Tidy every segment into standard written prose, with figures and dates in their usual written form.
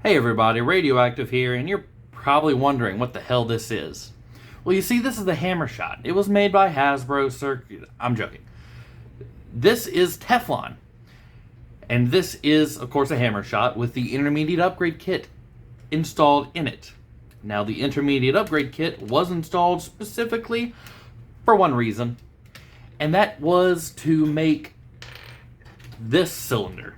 Hey everybody, Radioactive here, and you're probably wondering what the hell this is. Well, you see, this is the Hammershot. It was made by Hasbro. I'm joking. This is Teflon. And this is, of course, a Hammershot with the intermediate upgrade kit installed in it. Now, the intermediate upgrade kit was installed specifically for one reason, and that was to make this cylinder.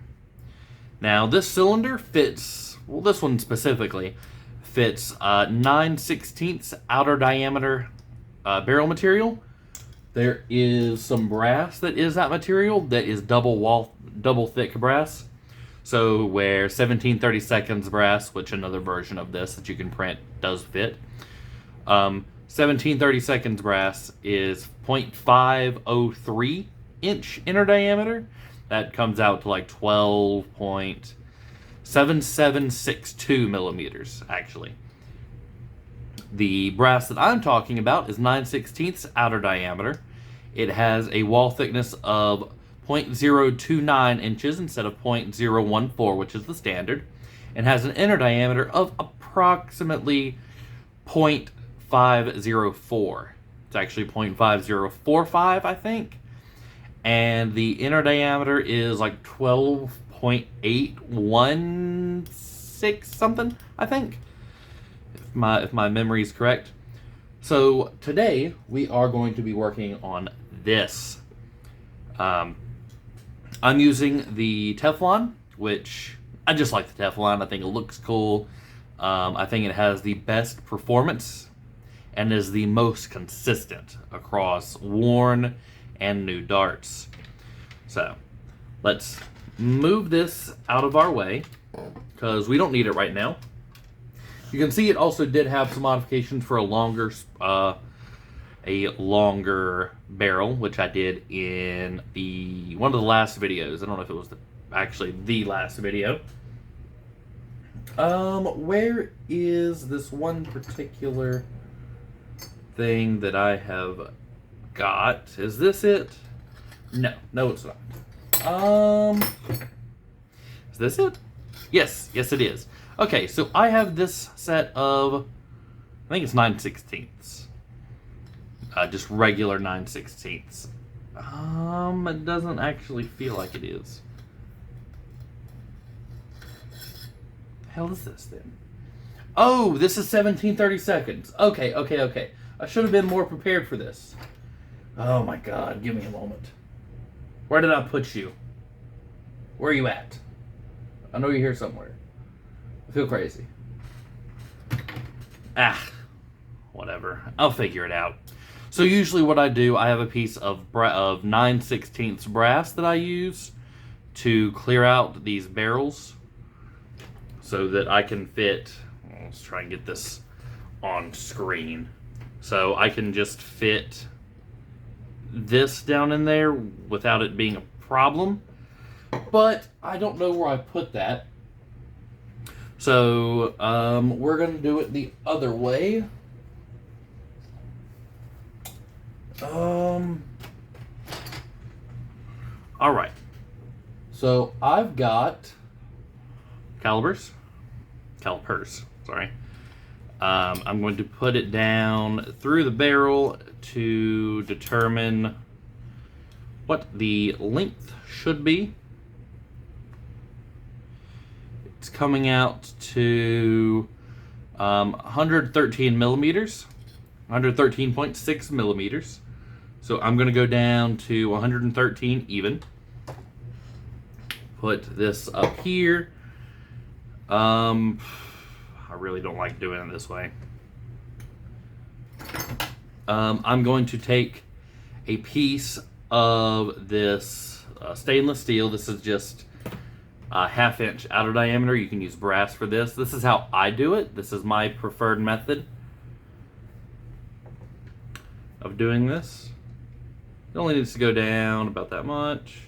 Now, this cylinder fits, well, this one specifically fits 9/16 outer diameter barrel material. There is some brass that is that material that is double thick brass. So where 17/32 brass, which another version of this that you can print does fit. 17/32 brass is 0.503 inch inner diameter. That comes out to like 12.7762 millimeters, actually. The brass that I'm talking about is 9/16 outer diameter. It has a wall thickness of 0.029 inches instead of 0.014, which is the standard, and has an inner diameter of approximately 0.504. It's actually 0.5045, I think. And the inner diameter is like 12.816 something, I think, if my memory is correct. So today we are going to be working on this. I'm using the Teflon, which I just like the Teflon. I think it looks cool. I think it has the best performance and is the most consistent across worn and new darts. So let's move this out of our way because we don't need it right now. You can see it also did have some modifications for a longer barrel, which I did in one of the last videos. I don't know if it was actually the last video. Where is this one particular thing that I have got? Is this it? No, it's not. Is this it? Yes, it is. Okay, so I have this set of, I think it's 9/16. Just regular 9/16. It doesn't actually feel like it is. The hell is this then? Oh, this is 17/32. Okay. I should have been more prepared for this. Oh my god, give me a moment. Where did I put you? Where are you at? I know you're here somewhere. I feel crazy. Whatever. I'll figure it out. So usually what I do, I have a piece of 9/16 brass that I use to clear out these barrels so that I can fit, let's try and get this on screen. So I can just fit this down in there without it being a problem. But I don't know where I put that. So we're going to do it the other way. Alright. So I've got calipers, sorry. I'm going to put it down through the barrel to determine what the length should be. It's coming out to 113 millimeters, 113.6 millimeters. So I'm going to go down to 113 even. Put this up here. I really don't like doing it this way. I'm going to take a piece of this stainless steel. This is just a 1/2 inch outer diameter. You can use brass for this. This is how I do it. This is my preferred method of doing this. It only needs to go down about that much.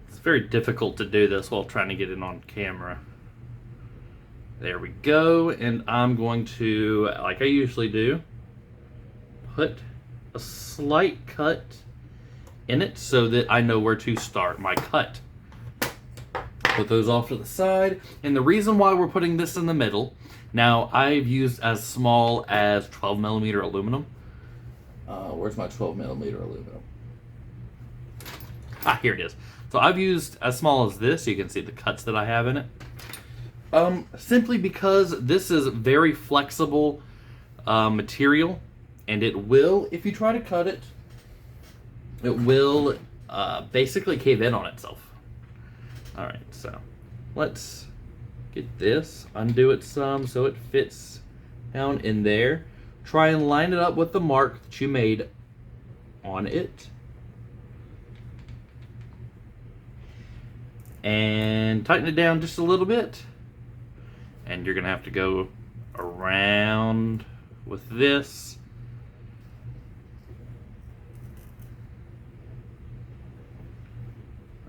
It's very difficult to do this while trying to get it on camera. There we go. And I'm going to, like I usually do, put a slight cut in it so that I know where to start my cut. Put those off to the side. And the reason why we're putting this in the middle, now I've used as small as 12 millimeter aluminum. Where's my 12 millimeter aluminum? Ah, here it is. So I've used as small as this. You can see the cuts that I have in it. Simply because this is very flexible material, and it will, if you try to cut it, it will basically cave in on itself. Alright, so let's get this, undo it some so it fits down in there. Try and line it up with the mark that you made on it. And tighten it down just a little bit. And you're going to have to go around with this.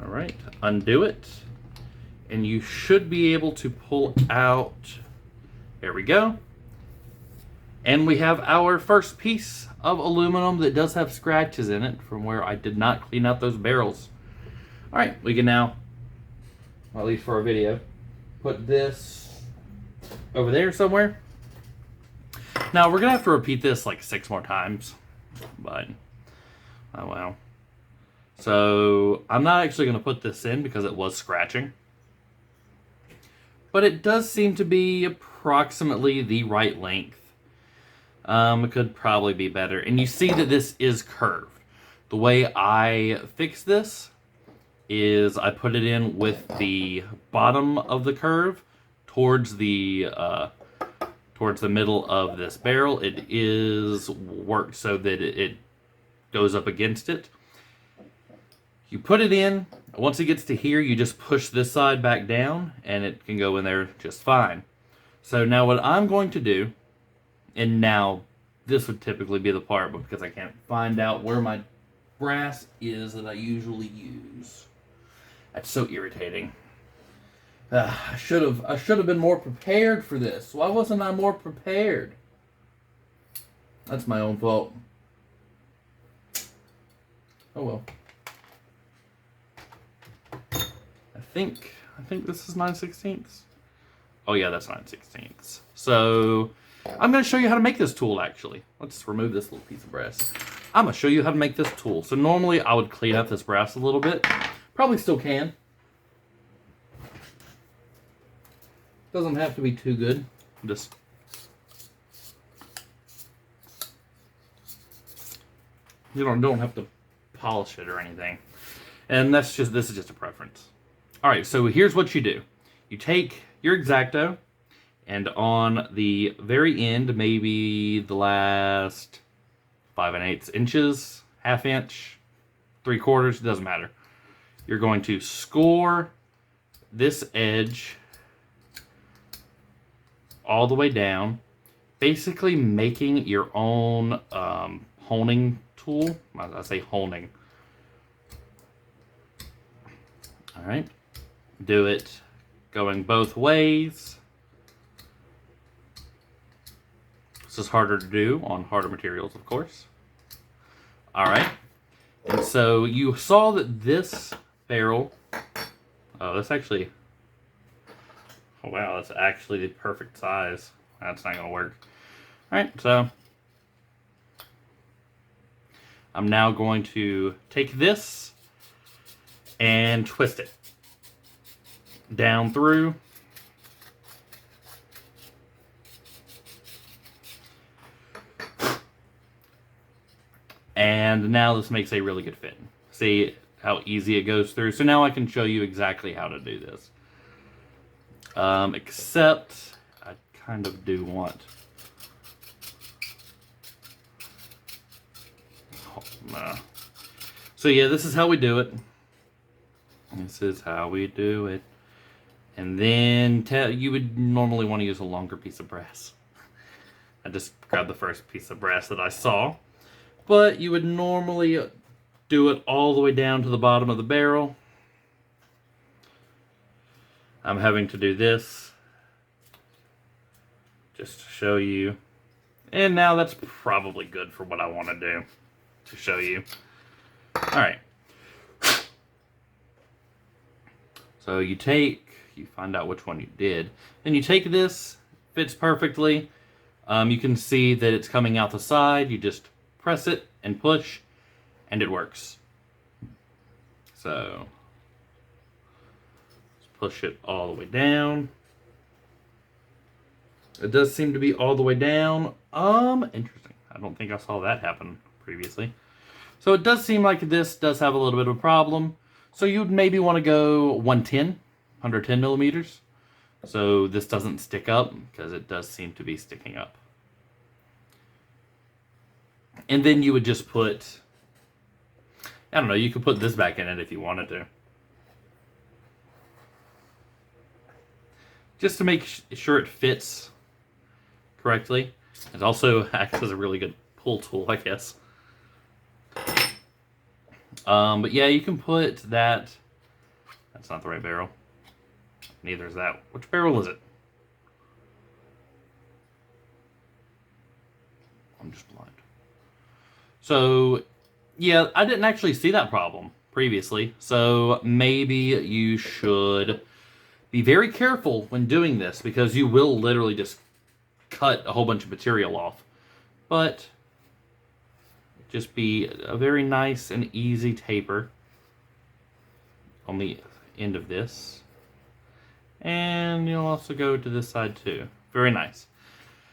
Alright, undo it. And you should be able to pull out. There we go. And we have our first piece of aluminum that does have scratches in it from where I did not clean out those barrels. Alright, we can now, at least for our video, put this over there somewhere. Now we're going to have to repeat this like 6 more times. But, oh well. So I'm not actually going to put this in because it was scratching. But it does seem to be approximately the right length. It could probably be better. And you see that this is curved. The way I fix this is I put it in with the bottom of the curve towards the middle of this barrel. It is worked so that it goes up against it. You put it in. Once it gets to here, you just push this side back down, and it can go in there just fine. So now what I'm going to do, and now this would typically be the part, but because I can't find out where my brass is that I usually use. That's so irritating. I should have been more prepared for this. Why wasn't I more prepared? That's my own fault. Oh well. I think this is 9/16. Oh yeah, that's 9/16. So I'm going to show you how to make this tool actually. Let's remove this little piece of brass. I'm going to show you how to make this tool. So normally I would clean up this brass a little bit. Probably still can. Doesn't have to be too good. Just you don't have to polish it or anything. And this is just a preference. Alright, so here's what you do. You take your X-Acto, and on the very end, maybe the last 5 1/8 inches, ½ inch, 3/4, it doesn't matter. You're going to score this edge all the way down, basically making your own honing tool. I say honing. Alright. Do it going both ways. This is harder to do on harder materials, of course. Alright. And so you saw that this barrel... Oh, that's actually... Oh, wow, that's actually the perfect size. That's not going to work. Alright, so... I'm now going to take this and twist it down through. And now this makes a really good fit. See how easy it goes through. So now I can show you exactly how to do this. Except I kind of do want... Oh, no. So yeah, this is how we do it. This is how we do it. And then you would normally want to use a longer piece of brass. I just grabbed the first piece of brass that I saw. But you would normally do it all the way down to the bottom of the barrel. I'm having to do this just to show you. And now that's probably good for what I want to do to show you. Alright, So you find out which one you did. Then you take this, fits perfectly. You can see that it's coming out the side. You just press it and push, and it works. So let's push it all the way down. It does seem to be all the way down. Interesting. I don't think I saw that happen previously. So it does seem like this does have a little bit of a problem. So you'd maybe want to go 110 millimeters. So this doesn't stick up, because it does seem to be sticking up. And then you would just put, I don't know, you could put this back in it if you wanted to. Just to make sure it fits correctly. It also acts as a really good pull tool, I guess. But yeah, you can put that. That's not the right barrel. Neither is that. Which barrel is it? I'm just blind. So, yeah, I didn't actually see that problem previously. So maybe you should be very careful when doing this, because you will literally just cut a whole bunch of material off. But just be a very nice and easy taper on the end of this. And you'll also go to this side too. Very nice.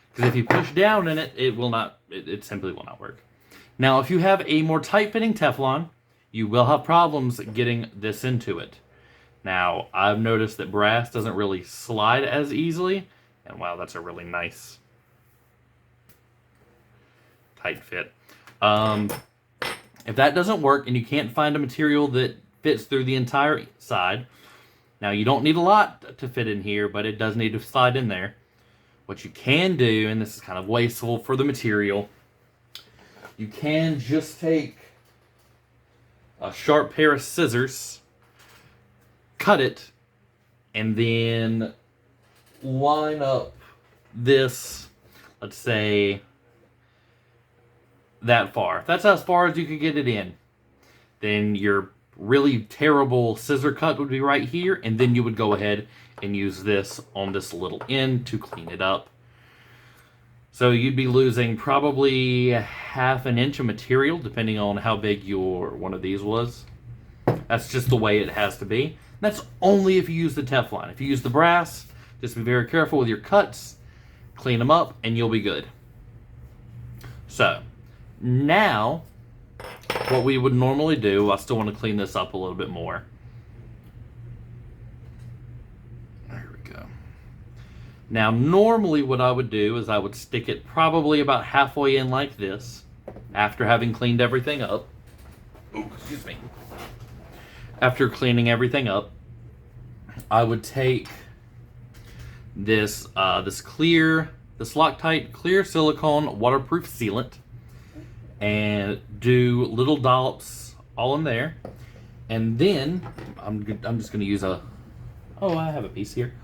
Because if you push down in it, it simply will not work. Now, if you have a more tight-fitting Teflon, you will have problems getting this into it. Now, I've noticed that brass doesn't really slide as easily. And wow, that's a really nice tight fit. If that doesn't work and you can't find a material that fits through the entire side, now you don't need a lot to fit in here, but it does need to slide in there. What you can do, and this is kind of wasteful for the material, you can just take a sharp pair of scissors, cut it, and then line up this, let's say, that far. If that's as far as you could get it in, then your really terrible scissor cut would be right here, and then you would go ahead and use this on this little end to clean it up. So you'd be losing probably half an inch of material, depending on how big your one of these was. That's just the way it has to be. That's only if you use the Teflon. If you use the brass, just be very careful with your cuts, clean them up, and you'll be good. So now, what we would normally do, I still want to clean this up a little bit more. There we go. Now, normally what I would do is I would stick it probably about halfway in like this, after having cleaned everything up. Oh, excuse me. After cleaning everything up, I would take this Loctite clear silicone waterproof sealant and do little dollops all in there, and then I'm just going to use I have a piece here.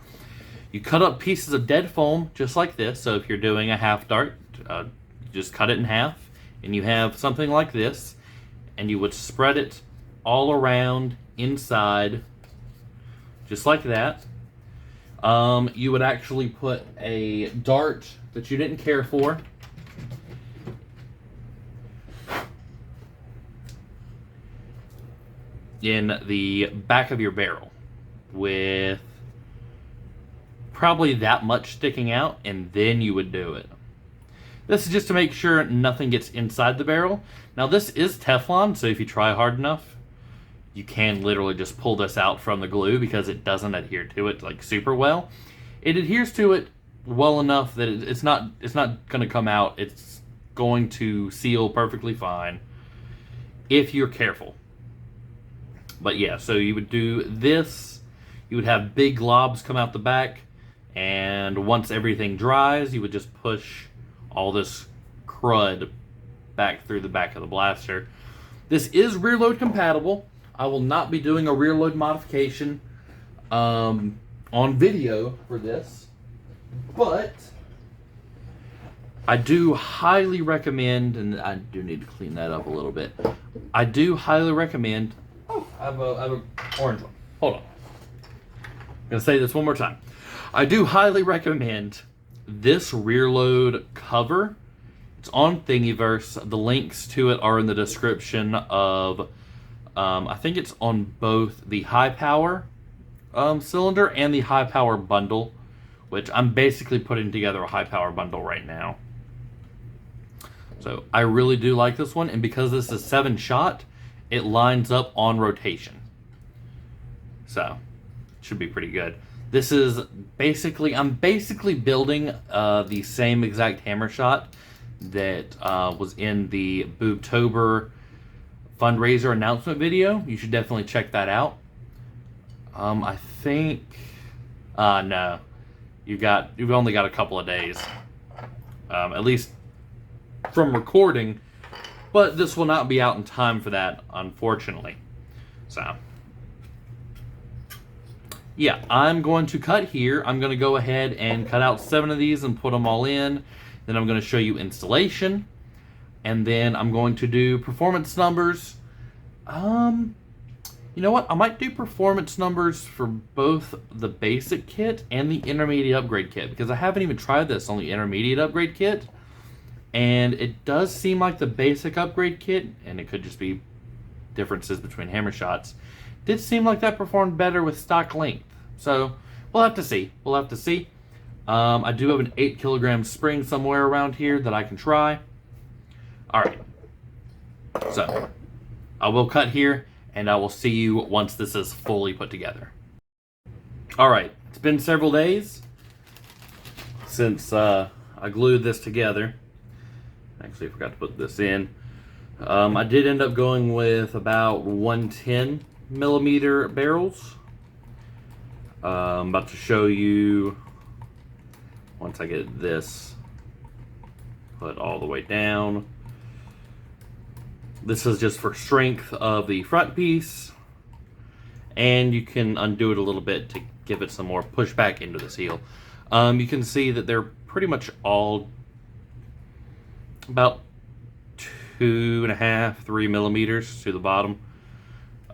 You cut up pieces of dead foam just like this. So if you're doing a half dart, just cut it in half, and you have something like this, and you would spread it all around inside just like that. You would actually put a dart that you didn't care for in the back of your barrel with probably that much sticking out, and then you would do it. This is just to make sure nothing gets inside the barrel. Now this is Teflon, so if you try hard enough, you can literally just pull this out from the glue, because it doesn't adhere to it like super well. It adheres to it well enough that it's not going to come out. It's going to seal perfectly fine if you're careful. But yeah, so you would do this. You would have big globs come out the back, and once everything dries, you would just push all this crud back through the back of the blaster. This is rear load compatible. I will not be doing a rear load modification on video for this, but I do highly recommend, and I do need to clean that up a little bit. I do highly recommend. Oh, I have an orange one. Hold on. going to say this one more time. I do highly recommend this rear load cover. It's on Thingiverse. The links to it are in the description of, I think it's on both the high power cylinder and the high power bundle, which I'm basically putting together a high power bundle right now. So I really do like this one, and because this is 7-shot, it lines up on rotation. So, should be pretty good. This is basically, I'm basically building the same exact Hammershot that was in the Boobtober fundraiser announcement video. You should definitely check that out. I think, no, you've only got a couple of days, at least from recording, but this will not be out in time for that, unfortunately. So, yeah, I'm going to cut here. I'm going to go ahead and cut out 7 of these and put them all in. Then I'm going to show you installation, and then I'm going to do performance numbers. You know what? I might do performance numbers for both the basic kit and the intermediate upgrade kit, because I haven't even tried this on the intermediate upgrade kit. And it does seem like the basic upgrade kit, and it could just be differences between Hammershots, did seem like that performed better with stock length. So we'll have to see. We'll have to see. I do have an 8 kilogram spring somewhere around here that I can try. Alright. So I will cut here, and I will see you once this is fully put together. Alright. It's been several days since I glued this together. Actually, I forgot to put this in. I did end up going with about 110 millimeter barrels. I'm about to show you once I get this put all the way down. This is just for strength of the front piece, and you can undo it a little bit to give it some more pushback into the seal. You can see that they're pretty much all about 2.5, 3 millimeters to the bottom.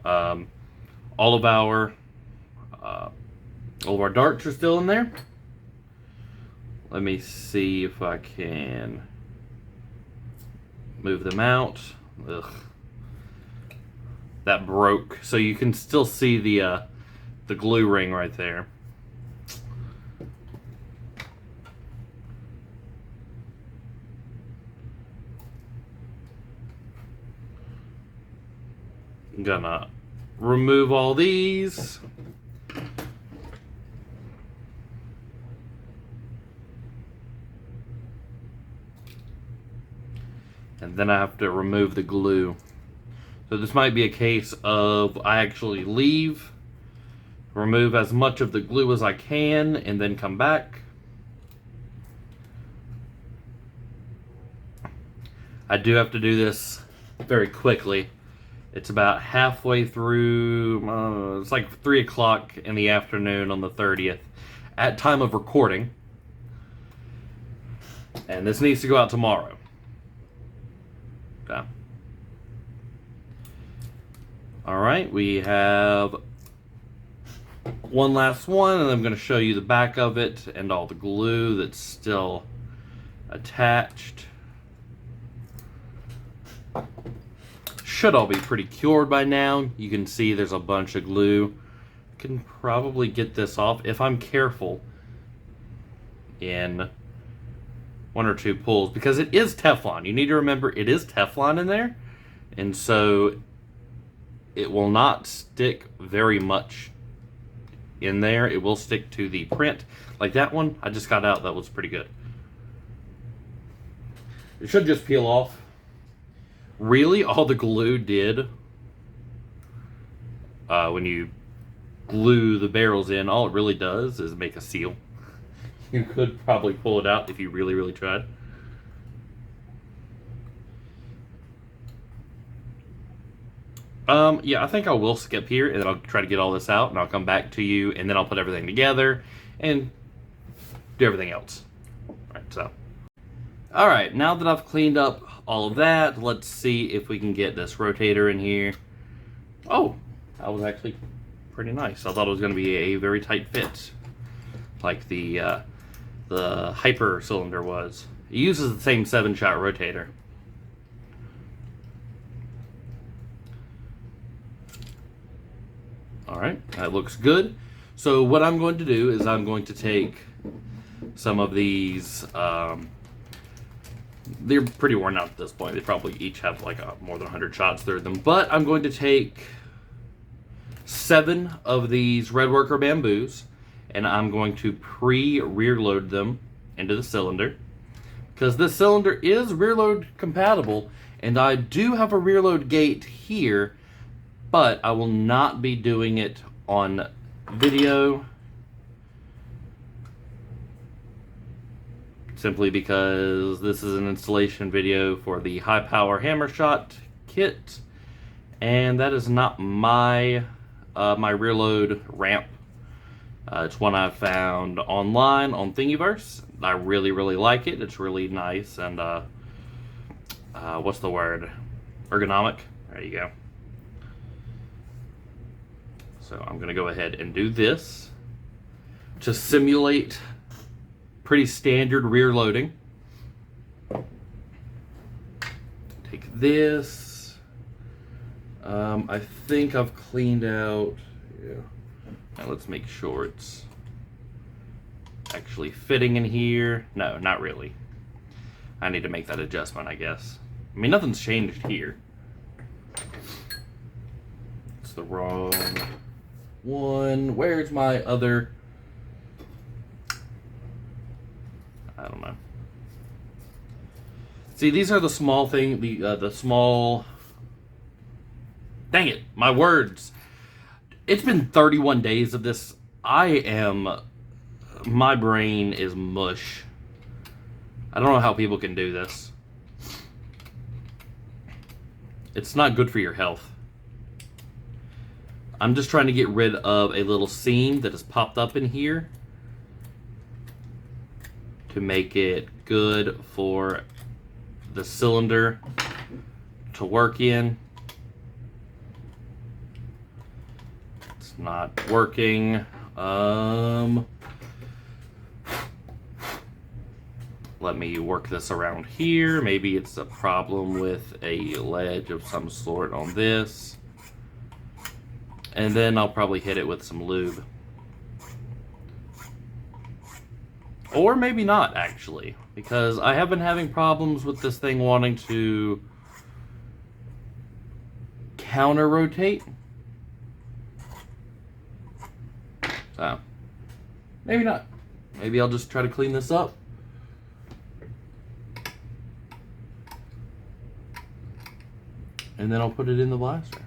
All of our darts are still in there. Let me see if I can move them out. Ugh. That broke, so you can still see the glue ring right there. I'm gonna remove all these. And then I have to remove the glue. So this might be a case of I actually leave, remove as much of the glue as I can, and then come back. I do have to do this very quickly. It's about halfway through, it's like 3 o'clock in the afternoon on the 30th at time of recording. And this needs to go out tomorrow. Okay. Alright, we have one last one, and I'm going to show you the back of it and all the glue that's still attached. Should all be pretty cured by now. You can see there's a bunch of glue. I can probably get this off if I'm careful in 1 or 2 pulls, because it is Teflon. You need to remember it is Teflon in there, and so it will not stick very much in there. It will stick to the print. Like that one I just got out, that was pretty good. It should just peel off. Really, all the glue did, when you glue the barrels in, all it really does is make a seal. You could probably pull it out if you really, really tried. Yeah, I think I will skip here, and then I'll try to get all this out, and I'll come back to you, and then I'll put everything together, and do everything else. Alright, so. Alright, now that I've cleaned up all of that, let's see if we can get this rotator in here. Oh, that was actually pretty nice. I thought it was going to be a very tight fit, like the Hyper cylinder was. It uses the same 7-shot rotator. Alright, that looks good. So what I'm going to do is I'm going to take some of these, they're pretty worn out at this point. They probably each have like more than 100 shots through them. But I'm going to take 7 of these Red Worker bamboos, and I'm going to pre-rear load them into the cylinder, because this cylinder is rear load compatible, and I do have a rear load gate here, but I will not be doing it on video, simply because this is an installation video for the high power Hammershot kit, and that is not my my rear load ramp. It's one I found online on Thingiverse. I really like it. It's really nice and what's the word? Ergonomic. There you go. So I'm gonna go ahead and do this to simulate pretty standard rear loading. Take this. I think I've cleaned out. Yeah. Now let's make sure it's actually fitting in here. No, not really. I need to make that adjustment, I guess. I mean, nothing's changed here. It's the wrong one. Where's my other? I don't know. See, these are the small thing. The small. Dang it! My words. It's been 31 days of this. My brain is mush. I don't know how people can do this. It's not good for your health. I'm just trying to get rid of a little seam that has popped up in here to make it good for the cylinder to work in. It's not working. Let me work this around here. Maybe it's a problem with a ledge of some sort on this. And then I'll probably hit it with some lube. Or maybe not, actually, because I have been having problems with this thing wanting to counter-rotate. So, maybe not. Maybe I'll just try to clean this up. And then I'll put it in the blaster.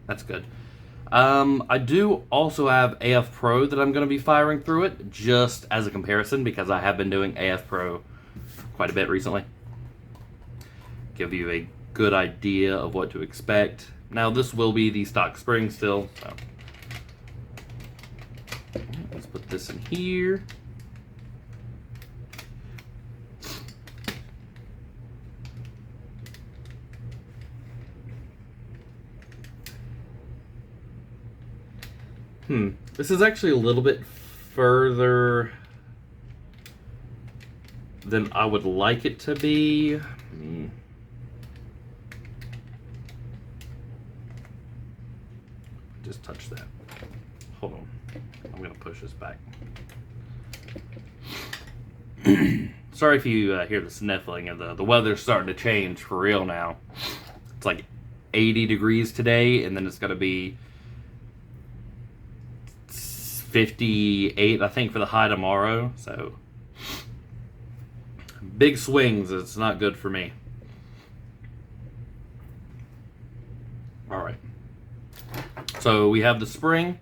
That's good. I do also have AF Pro that I'm going to be firing through it, just as a comparison, because I have been doing AF Pro quite a bit recently. Give you a good idea of what to expect. Now, this will be the stock spring still, so let's put this in here. This is actually a little bit further than I would like it to be. Just touch that. Hold on. I'm going to push this back. Sorry if you hear the sniffling. The weather's starting to change for real now. It's like 80 degrees today, and then it's going to be 58, I think, for the high tomorrow. So, big swings. It's not good for me. Alright. So, we have the spring.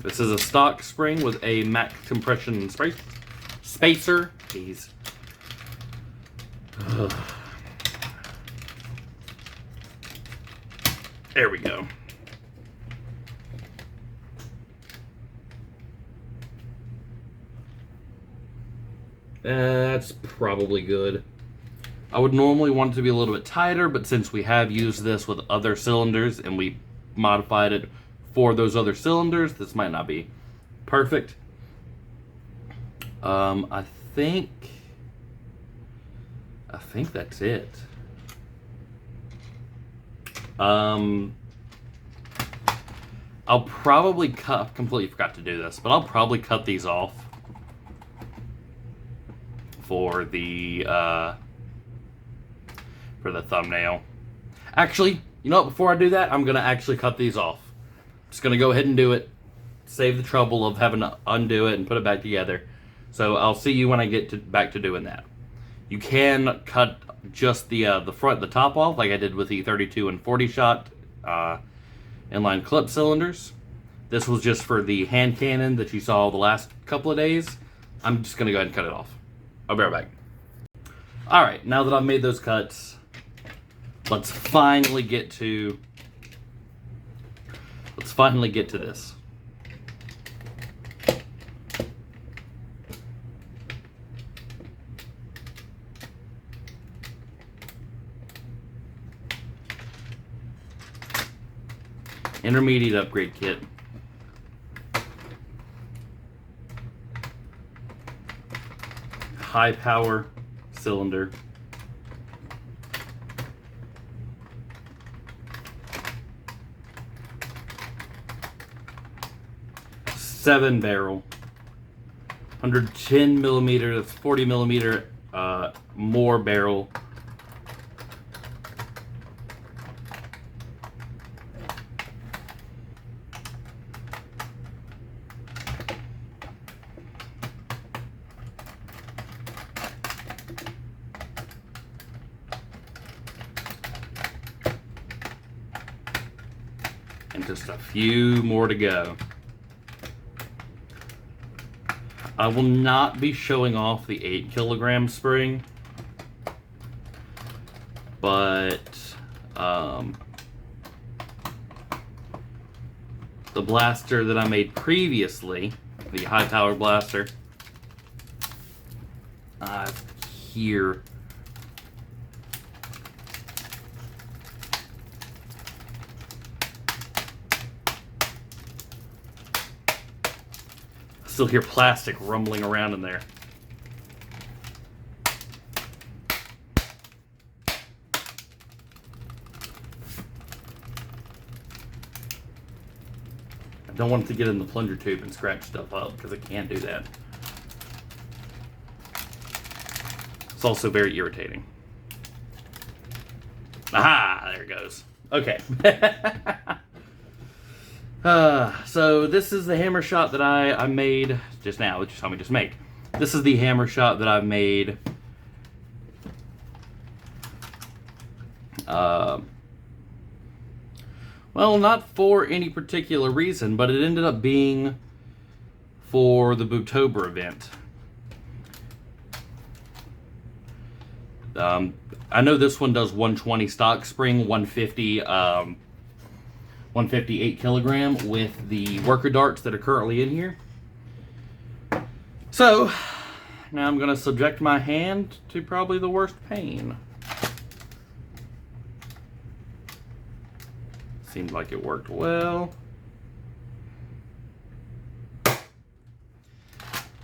This is a stock spring with a Mac compression spacer. Jeez. There we go. That's probably good. I would normally want it to be a little bit tighter, but since we have used this with other cylinders and we modified it for those other cylinders, this might not be perfect. I think that's it. I'll probably cut, completely forgot to do this, but I'll probably cut these off for the thumbnail. Actually, you know what, before I do that, I'm gonna actually cut these off. Just gonna go ahead and do it. Save the trouble of having to undo it and put it back together. So I'll see you when I get back to doing that. You can cut just the front, the top off, like I did with the 32 and 40 shot inline clip cylinders. This was just for the hand cannon that you saw the last couple of days. I'm just gonna go ahead and cut it off. I'll be right back. All right, now that I've made those cuts, let's finally get to this. Intermediate upgrade kit. High power cylinder. Seven barrel. 110 millimeter, that's 40 millimeter more barrel. And just a few more to go. I will not be showing off the 8 kilogram spring, but the blaster that I made previously, the high power blaster, here. Still hear plastic rumbling around in there. I don't want it to get in the plunger tube and scratch stuff up because it can't do that. It's also very irritating. Aha! There it goes. Okay. So this is the Hammershot that I made just now, that you saw me just make. This is the Hammershot that I've made well, not for any particular reason, but it ended up being for the Bootober event. I know this one does 120 stock spring, 150 158 kilogram with the worker darts that are currently in here. So now I'm going to subject my hand to probably the worst pain. Seemed like it worked well.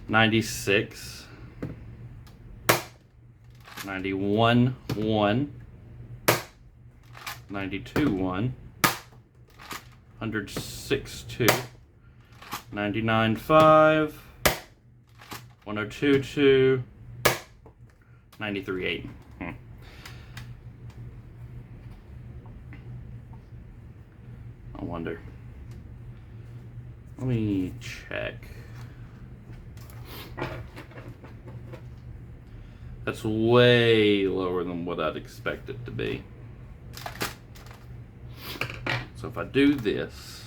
96, 91, 1, 92, 1, 106, 2, 99, 5, 102, 2, 93, 8. I wonder. Let me check. That's way lower than what I'd expect it to be. So if I do this,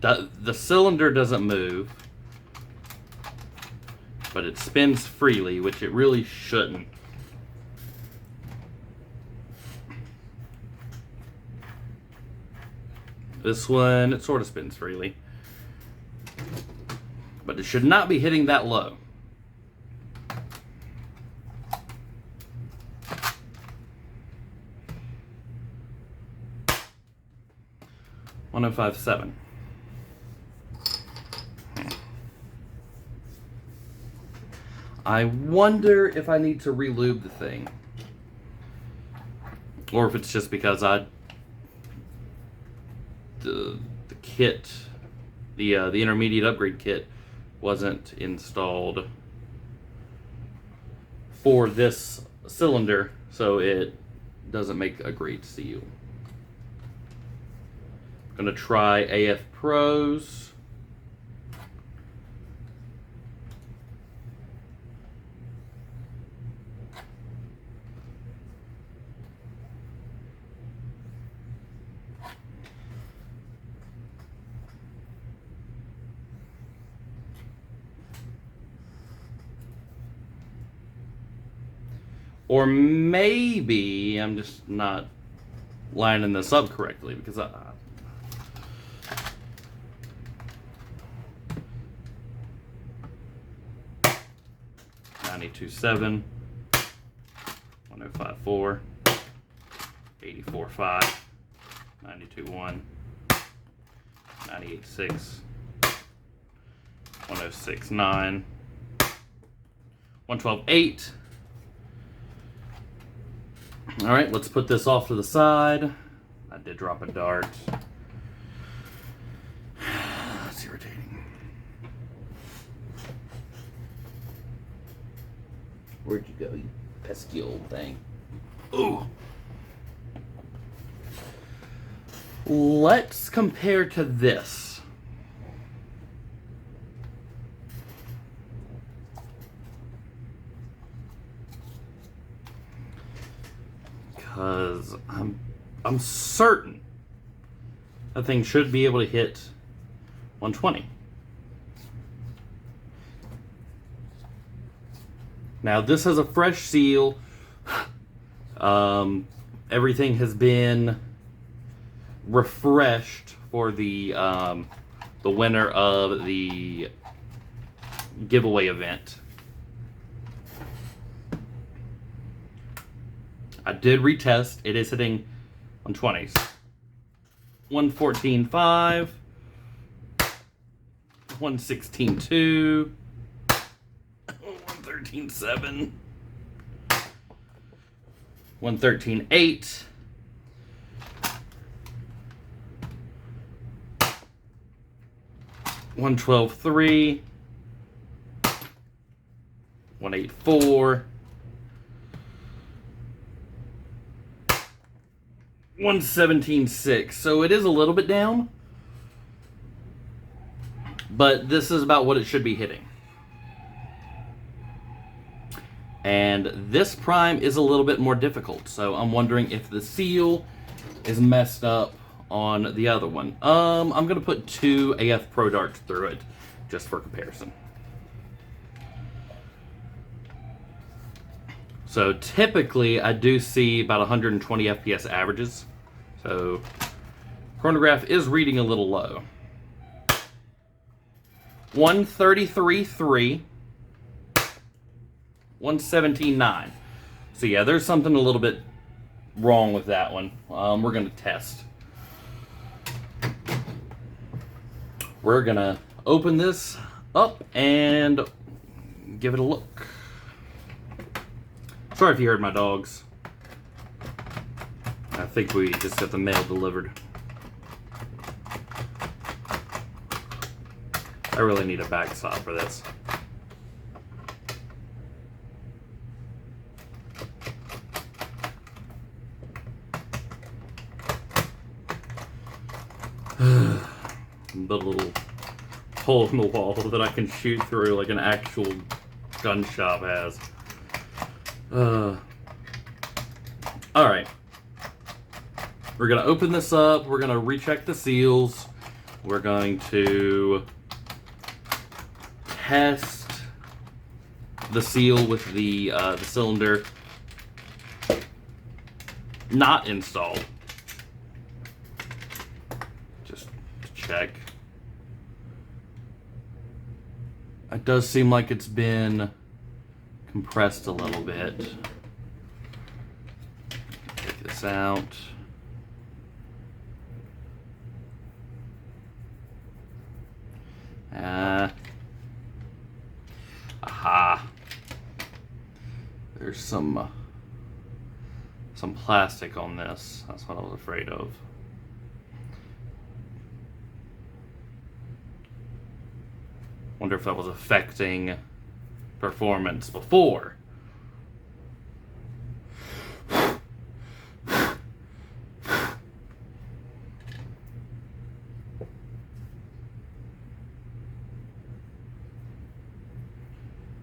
the cylinder doesn't move, but it spins freely, which it really shouldn't. This one, it sort of spins freely. but it should not be hitting that low. $105.7. I wonder if I need to relube the thing, or if it's just because the kit, the intermediate upgrade kit, wasn't installed for this cylinder, so it doesn't make a great seal. Gonna try AF Pros. Or maybe I'm just not lining this up correctly, because 92.7, 105.4, 84.5, 92.1, 98.6, 106.9, 112.8. All right, let's put this off to the side. I did drop a dart. That's irritating. Where'd you go, you pesky old thing? Ooh. Let's compare to this. Because I'm certain that thing should be able to hit 120. Now this has a fresh seal. Everything has been refreshed for the winner of the giveaway event. I did retest. It is hitting 120s. 114.5, 116.2, 113.7, 113.8, 112.3, 184, 117.6. So it is a little bit down, but this is about what it should be hitting. And this prime is a little bit more difficult, so I'm wondering if the seal is messed up on the other one. I'm gonna put 2 AF Pro darts through it just for comparison. So typically I do see about 120 FPS averages. So chronograph is reading a little low. 133.3, 117.9. So yeah, there's something a little bit wrong with that one. We're gonna test. We're gonna open this up and give it a look. Sorry if you heard my dogs. I think we just got the mail delivered. I really need a backstop for this. Build a little hole in the wall that I can shoot through like an actual gun shop has. Alright. We're going to open this up. We're going to recheck the seals. We're going to test the seal with the cylinder not installed. Just to check. It does seem like it's been compressed a little bit. Take this out. Aha. There's some plastic on this. That's what I was afraid of. Wonder if that was affecting performance before.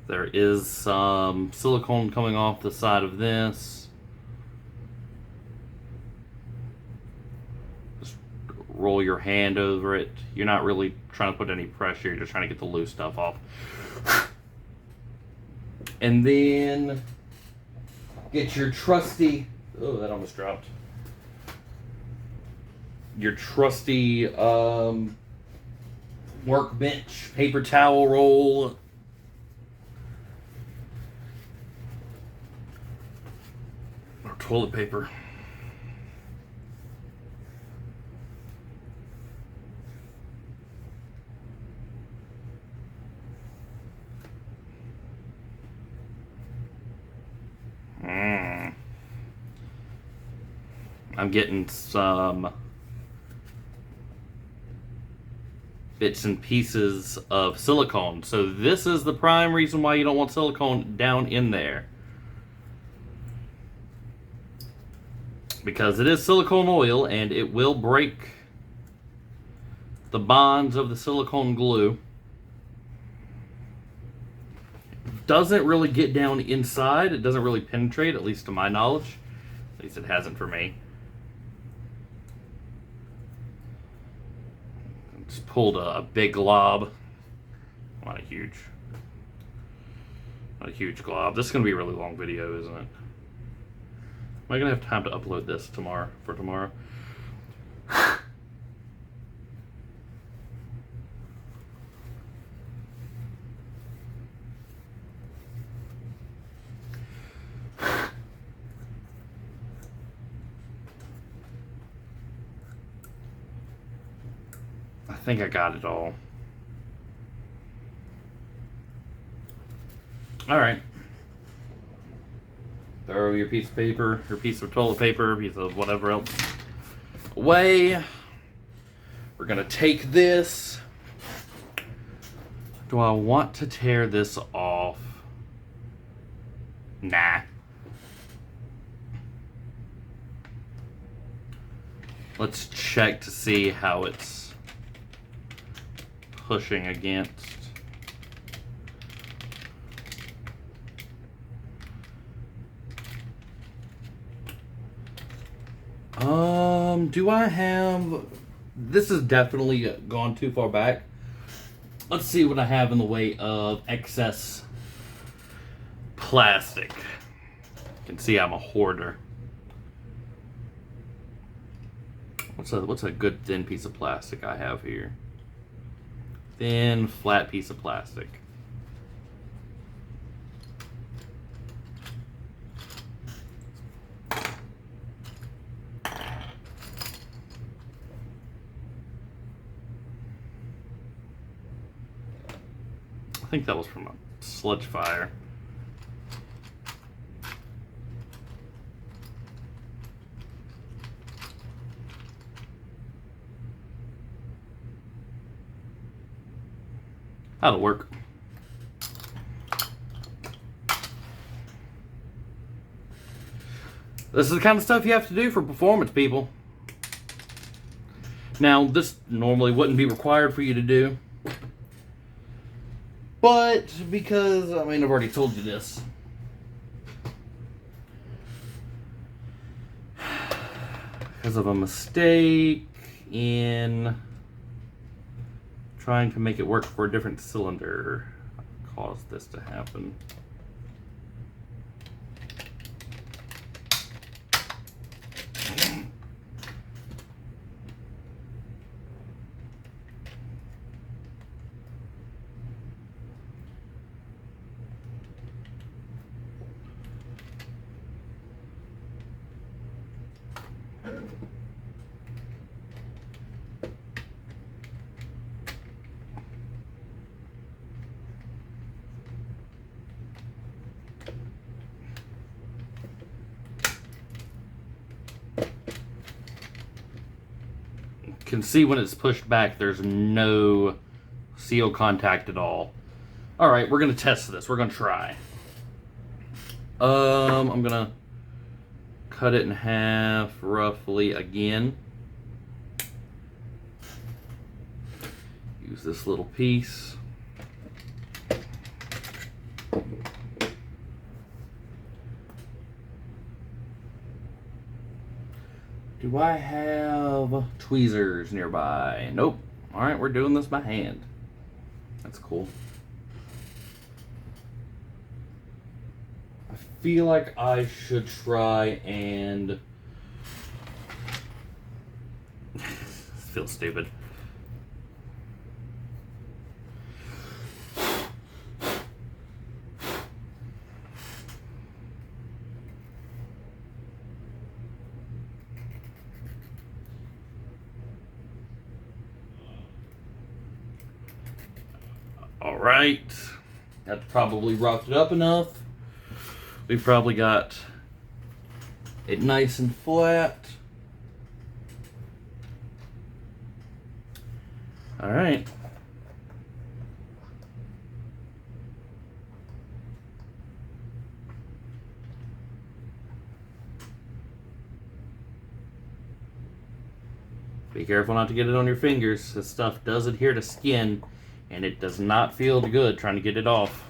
There is some silicone coming off the side of this. Just roll your hand over it. You're not really trying to put any pressure, you're just trying to get the loose stuff off. And then get your trusty, oh, that almost dropped. Your trusty workbench paper towel roll. Or toilet paper. I'm getting some bits and pieces of silicone. So this is the prime reason why you don't want silicone down in there. Because it is silicone oil and it will break the bonds of the silicone glue. It doesn't really get down inside. It doesn't really penetrate, at least to my knowledge. At least it hasn't for me. Just pulled a big glob. Not a huge glob. This is going to be a really long video, isn't it? Am I going to have time to upload this tomorrow? I think I got it all. All right. Throw your piece of paper, your piece of toilet paper, piece of whatever else away. We're gonna take this. Do I want to tear this off? Nah. Let's check to see how it's pushing against. Do I have... This has definitely gone too far back. Let's see what I have in the way of excess plastic. You can see I'm a hoarder. What's a good thin piece of plastic I have here? Thin, flat piece of plastic. I think that was from a sludge fire. That'll work. This is the kind of stuff you have to do for performance, people. Now, this normally wouldn't be required for you to do. But, because, I mean, I've already told you this. Because of a mistake in trying to make it work for a different cylinder caused this to happen. can see when it's pushed back, there's no seal contact at all. All right, we're gonna test this. We're gonna try. I'm gonna cut it in half roughly again. Use this little piece. Do I have tweezers nearby? Nope. All right, we're doing this by hand. That's cool. I feel like I should try and... This feels stupid. All right, that's probably roughed it up enough. We've probably got it nice and flat. All right. Be careful not to get it on your fingers. This stuff does adhere to skin, and it does not feel good trying to get it off.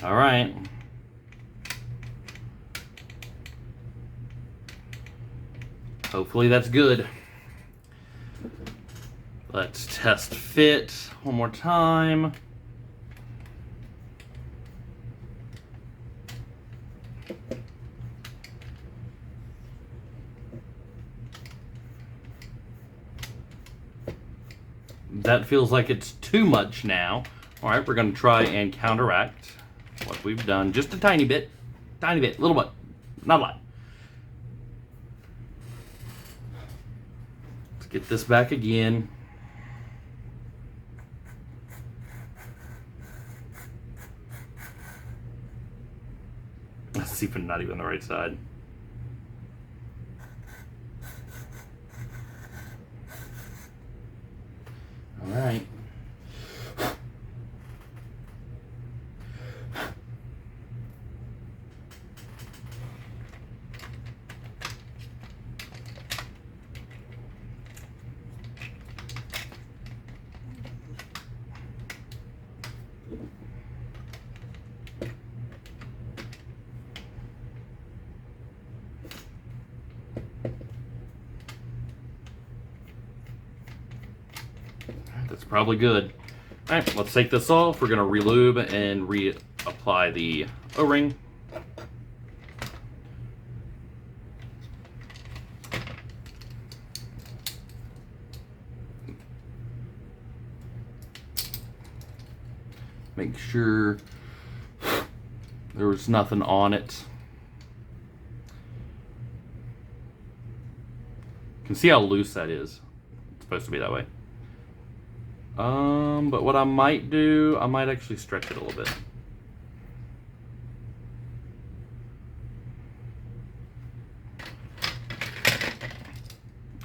All right. Hopefully that's good. Let's test fit one more time. That feels like it's too much now. All right, we're going to try and counteract what we've done just a tiny bit, little bit, not a lot. Let's get this back again. Let's see if it's not even the right side. All right. That's probably good. All right, let's take this off. We're gonna relube and reapply the O-ring. Make sure there was nothing on it. You can see how loose that is. It's supposed to be that way. But what I might do, I might actually stretch it a little bit.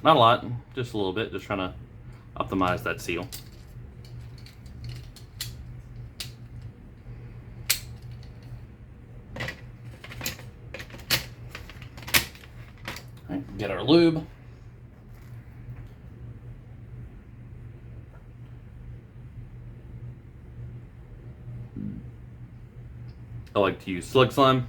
Not a lot, just a little bit, just trying to optimize that seal. All right, get our lube. I like to use slug slime.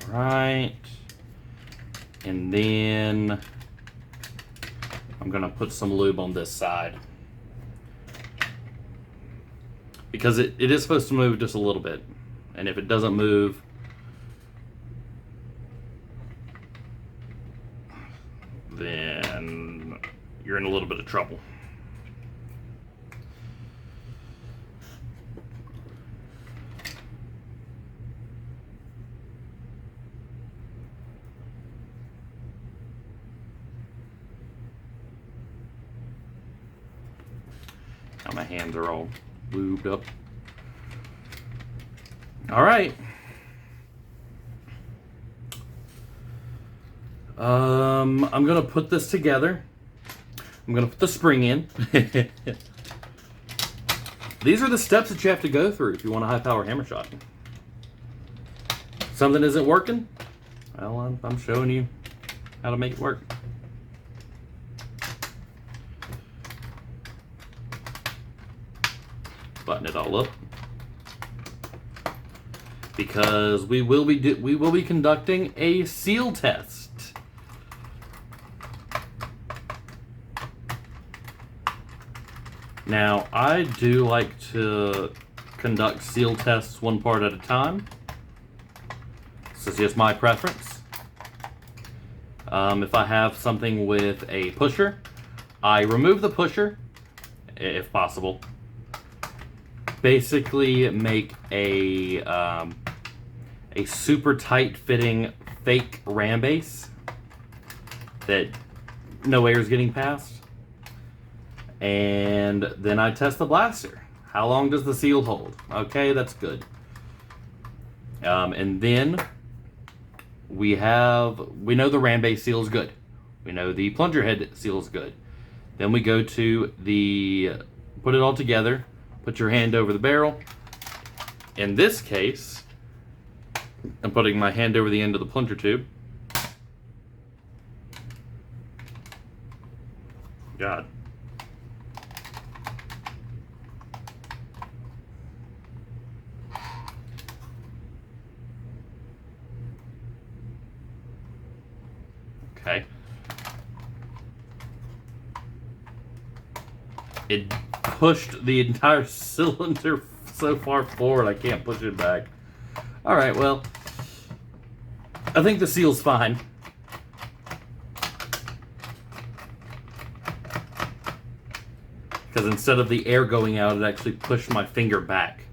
Right. And then I'm gonna put some lube on this side, because it is supposed to move just a little bit. And if it doesn't move, then you're in a little bit of trouble. Now my hands are all lubed up. All right. I'm gonna put this together. I'm gonna put the spring in. These are the steps that you have to go through if you want a high power hammer shot. Something isn't working? Well, I'm showing you how to make it work. Button it all up, because we will be conducting a seal test. Now, I do like to conduct seal tests one part at a time. This is just my preference. If I have something with a pusher, I remove the pusher, if possible. Basically make a super tight fitting fake ram base that no air is getting past. And then I test the blaster. How long does the seal hold? Okay, that's good. And then we know the ram base seal is good. We know the plunger head seal is good. Then we go to put it all together. Put your hand over the barrel. In this case, I'm putting my hand over the end of the plunger tube. God. Okay. It pushed the entire cylinder so far forward I can't push it back. Alright, well, I think the seal's fine. Because instead of the air going out, it actually pushed my finger back.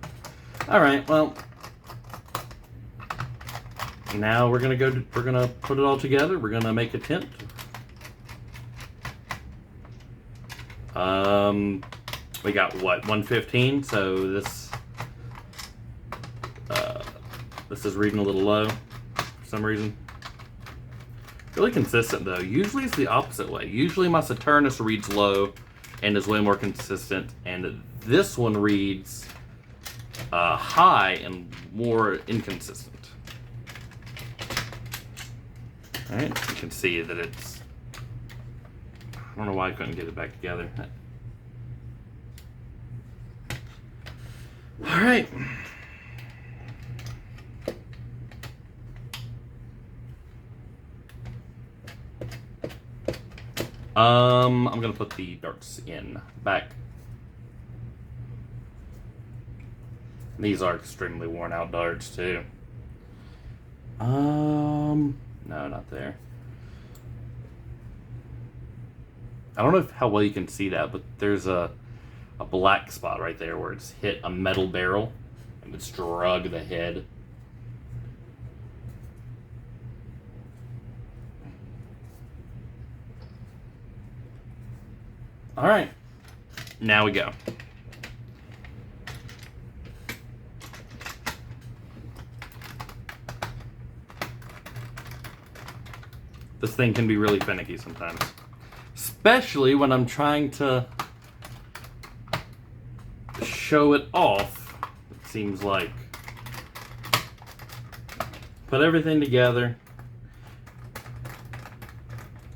Alright, well, now we're gonna put it all together. We're gonna make a tent. We got what, 115, so this is reading a little low for some reason. Really consistent though. Usually it's the opposite way. Usually my Saturnus reads low and is way more consistent, and this one reads high and more inconsistent. Alright, you can see that it's, I don't know why I couldn't get it back together. Alright. I'm gonna put the darts in back. These are extremely worn out darts too. No, not there. I don't know how well you can see that, but there's a black spot right there where it's hit a metal barrel and it's drug the head. All right, now we go. This thing can be really finicky sometimes, especially when I'm trying to show it off. It seems like put everything together.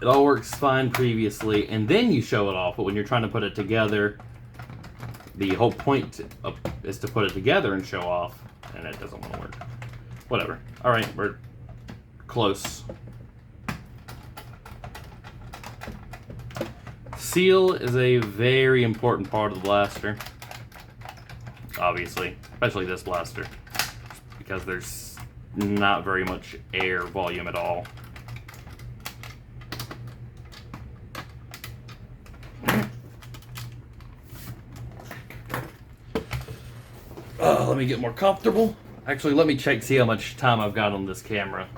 It all works fine previously, and then you show it off. But when you're trying to put it together, the whole point is to put it together and show off, and it doesn't want to work. Whatever. All right, we're close. Seal is a very important part of the blaster, obviously, especially this blaster, because there's not very much air volume at all. Let me get more comfortable. Actually, let me check, see how much time I've got on this camera.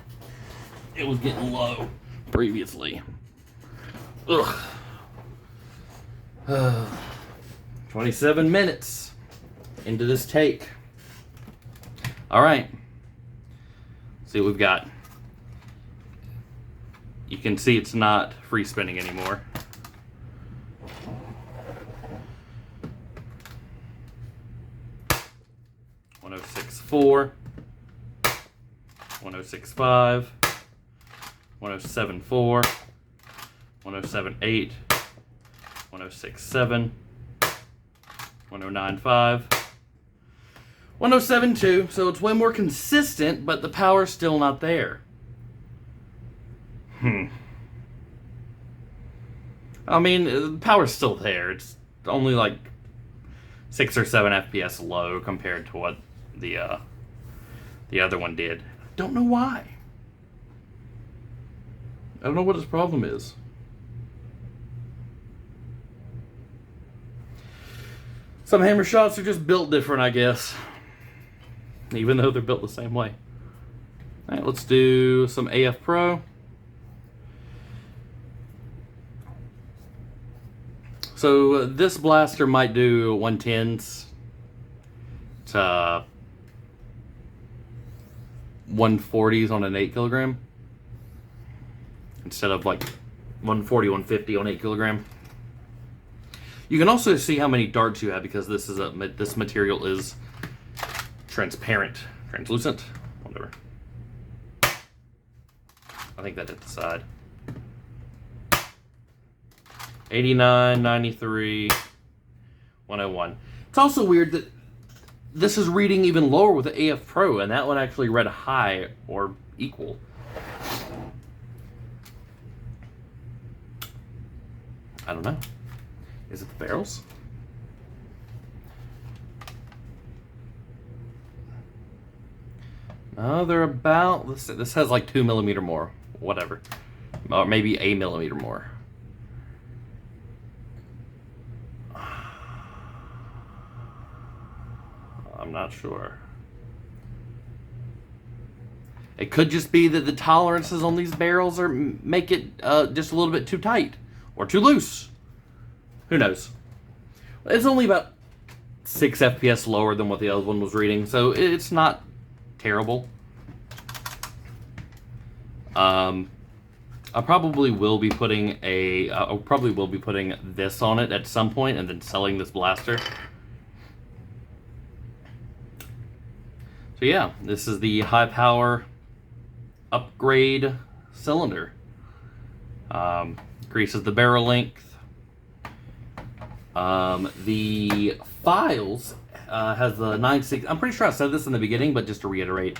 It was getting low previously. Ugh. 27 minutes into this take. Alright. See what we've got. You can see it's not free spinning anymore. .106.4, 106.5, 107.4, 107.8, 106.7, 109.5, 107.2, so it's way more consistent, but the power's still not there. I mean, the power's still there. It's only like 6 or 7 FPS low compared to what the other one did. Don't know why. I don't know what his problem is. Some Hammershots are just built different, I guess. Even though they're built the same way. Alright, let's do some AF Pro. So this blaster might do 110s to 140s on an 8 kilogram. Instead of like 140, 150 on 8 kilogram. You can also see how many darts you have because this material is transparent, translucent, whatever. I think that hit the side. 89, 93, 101. It's also weird that this is reading even lower with the AF Pro, and that one actually read high or equal. I don't know. Is it the barrels? No, they're about, this has like 2 millimeter more, whatever. Or maybe a millimeter more. I'm not sure. It could just be that the tolerances on these barrels make it just a little bit too tight or too loose. Who knows? It's only about 6 FPS lower than what the other one was reading, so it's not terrible. I probably will be putting this on it at some point and then selling this blaster. So yeah, this is the high power upgrade cylinder. Increases the barrel length. The files has the 9/16. I'm pretty sure I said this in the beginning, but just to reiterate,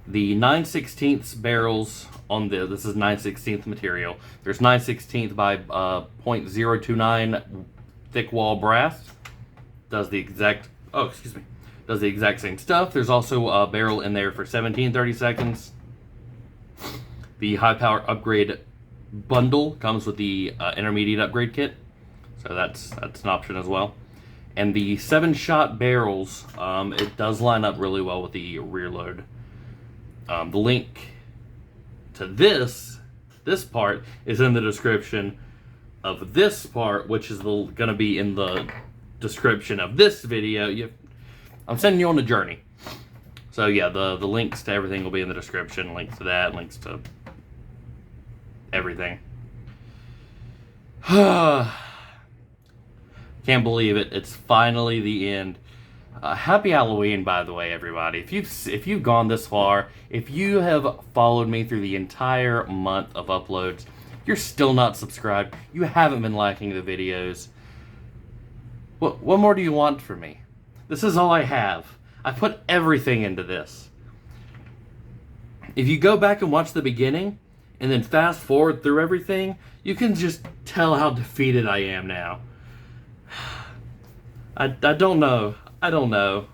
the 9/16 barrels on this is 9/16 material. There's 9/16 by 0.029 thick wall brass. Does the exact same stuff. There's also a barrel in there for 17/32. The high power upgrade bundle comes with the intermediate upgrade kit, so that's an option as well. And the 7-shot barrels, it does line up really well with the rear load. The link to this part is in the description of this part, which is going to be in the description of this video. I'm sending you on a journey. So yeah, the links to everything will be in the description. Links to that, links to everything. Can't believe it. It's finally the end. Happy Halloween, by the way, everybody. If you've gone this far, if you have followed me through the entire month of uploads, you're still not subscribed, you haven't been liking the videos, what more do you want from me? This is all I have. I put everything into this. If you go back and watch the beginning, and then fast forward through everything, you can just tell how defeated I am now. I don't know. I don't know.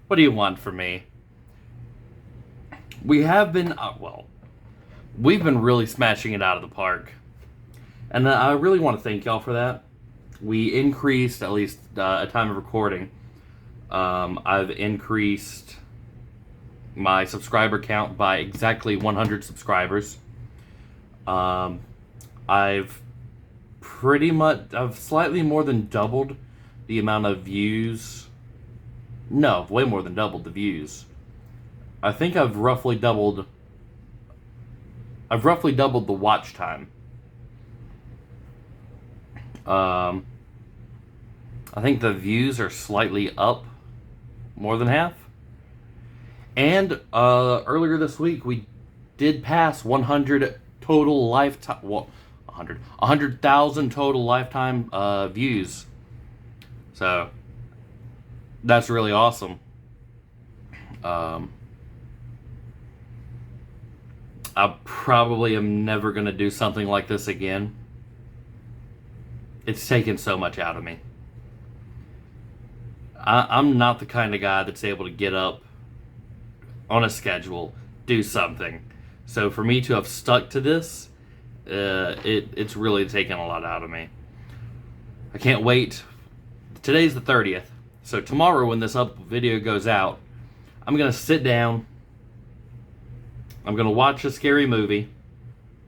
What do you want from me? We have been, we've been really smashing it out of the park. And I really want to thank y'all for that. We increased, at least at time of recording, I've increased my subscriber count by exactly 100 subscribers. I've slightly more than doubled the amount of views. No, way more than doubled the views. I think I've roughly doubled the watch time. I think the views are slightly up more than half. And earlier this week we did pass 100 total lifetime, 100,000 total lifetime views. So that's really awesome. I probably am never going to do something like this again. It's taken so much out of me. I'm not the kind of guy that's able to get up on a schedule, do something. So for me to have stuck to this, it's really taken a lot out of me. I can't wait. Today's the 30th. So tomorrow when this video goes out, I'm going to sit down. I'm going to watch a scary movie.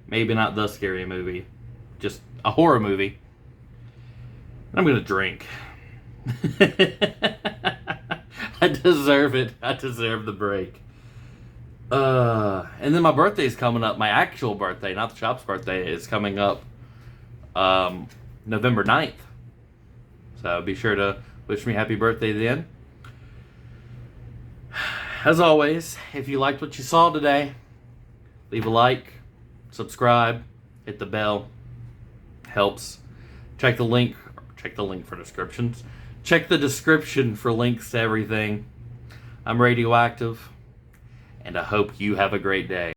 Maybe not the scary movie. Just a horror movie. And I'm going to drink. I deserve it. I deserve the break. And then my birthday's coming up. My actual birthday, not the shop's birthday, is coming up November 9th. So be sure to wish me happy birthday then. As always, if you liked what you saw today, leave a like, subscribe, hit the bell. Helps. Check the link for descriptions. Check the description for links to everything. I'm Radioactive, and I hope you have a great day.